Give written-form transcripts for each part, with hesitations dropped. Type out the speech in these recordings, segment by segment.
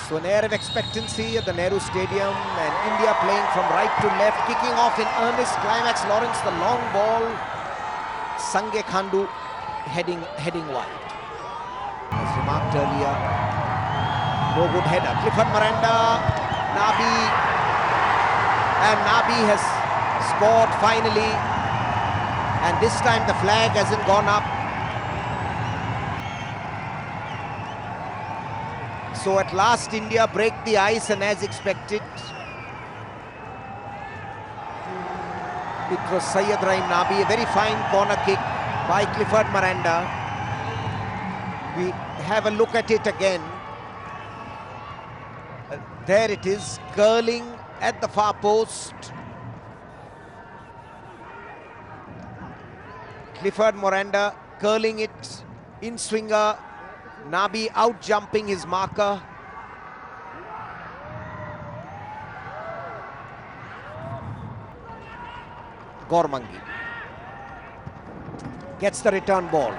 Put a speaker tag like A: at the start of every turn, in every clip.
A: So an air of expectancy at the Nehru Stadium, and India playing from right to left, kicking off in earnest. Climax Lawrence, the long ball. Sange Khandu heading wide. As remarked earlier, no good header. Clifford Miranda, Nabi, and Nabi has scored finally. And this time the flag hasn't gone up. So at last India break the ice, and as expected, it was Syed Rahim Nabi, a very fine corner kick by Clifford Miranda. We have a look at it again. There it is, curling at the far post. Clifford Miranda curling it in swinger. Nabi out jumping his marker. Gormangi gets the return ball.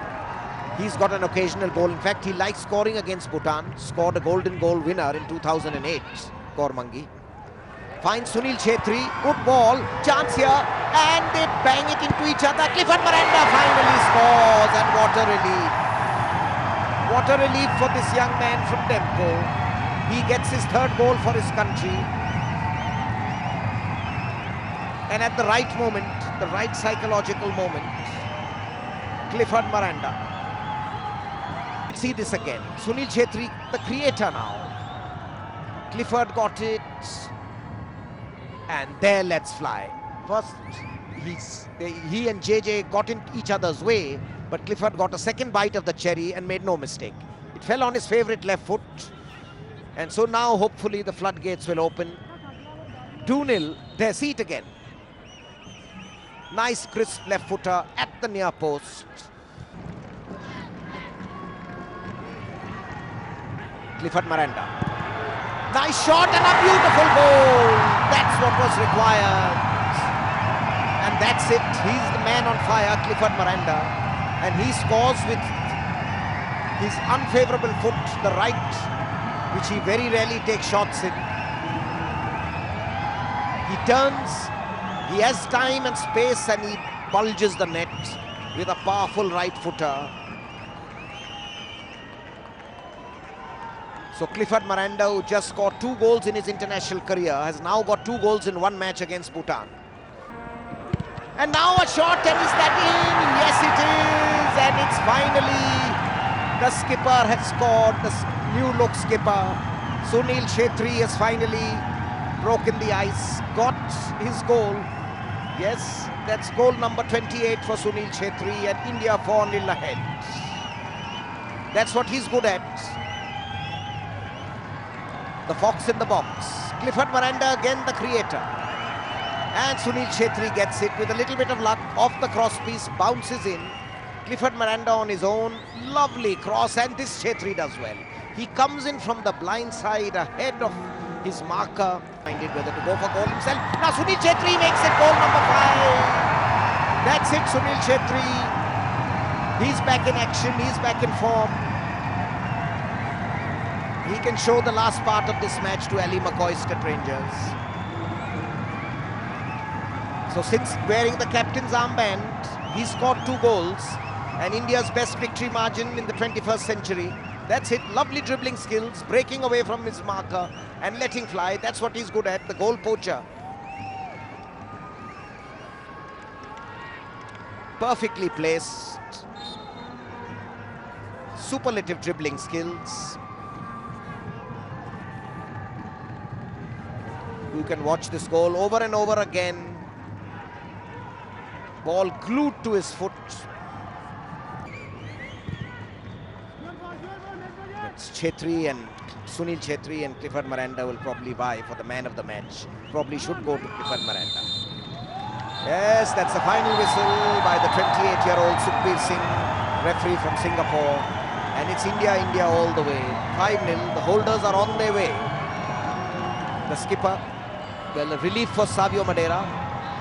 A: He's got an occasional goal. In fact, he likes scoring against Bhutan. Scored a golden goal winner in 2008, Gormangi. Finds Sunil Chhetri, good ball, chance here, and they bang it into each other. Clifford Miranda finally scores, and what a relief. What a relief for this young man from Dempo. He gets his third goal for his country. And at the right moment, the right psychological moment, Clifford Miranda. See this again. Sunil Chhetri, the creator now. Clifford got it. And there, let's fly. First, he and JJ got in each other's way, but Clifford got a second bite of the cherry and made no mistake. It fell on his favourite left foot. And so now, hopefully, the floodgates will open. 2-0. There, see it again. Nice, crisp left footer at the near post. Clifford Miranda. Nice shot and a beautiful goal. That's what was required. And that's it. He's the man on fire, Clifford Miranda. And he scores with his unfavourable foot, the right, which he very rarely takes shots in. He turns, he has time and space, and he bulges the net with a powerful right footer. So Clifford Miranda, who just scored 2 goals in his international career, has now got 2 goals in 1 match against Bhutan. And now a shot, and is that in? Yes, it is. And it's finally, the skipper has scored, the new look skipper. Sunil Chhetri has finally broken the ice, got his goal. Yes, that's goal number 28 for Sunil Chhetri, and India 4-0 ahead. That's what he's good at. The fox in the box. Clifford Miranda again the creator. And Sunil Chhetri gets it with a little bit of luck off the cross piece, bounces in. Clifford Miranda on his own, lovely cross, and this Chhetri does well. He comes in from the blind side ahead of his marker. Minded whether to go for goal himself. Now Sunil Chhetri makes it goal number 5. That's it, Sunil Chhetri. He's back in action, he's back in form. He can show the last part of this match to Ali McCoy's State Rangers. So since wearing the captain's armband, he scored 2 goals, and India's best victory margin in the 21st century. That's it, lovely dribbling skills, breaking away from his marker and letting fly. That's what he's good at, the goal poacher. Perfectly placed. Superlative dribbling skills. You can watch this goal over and over again. Ball glued to his foot. It's Chhetri and Sunil Chhetri and Clifford Miranda will probably vie for the man of the match. Probably should go to Clifford Miranda. Yes, that's the final whistle by the 28-year-old Sukhbir Singh, referee from Singapore. And it's India all the way. 5-0, the holders are on their way. The skipper, well, a relief for Savio Madeira.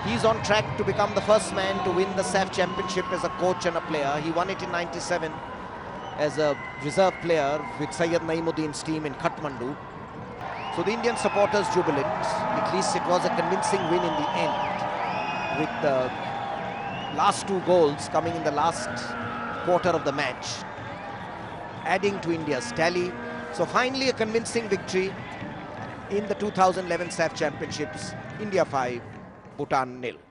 A: He's on track to become the first man to win the SAF Championship as a coach and a player. He won it in '97 as a reserve player with Syed Naimuddin's team in Kathmandu. So the Indian supporters jubilant. At least it was a convincing win in the end, with the last 2 goals coming in the last quarter of the match, adding to India's tally. So finally a convincing victory in the 2011 SAF Championships. India 5, Bhutan 0.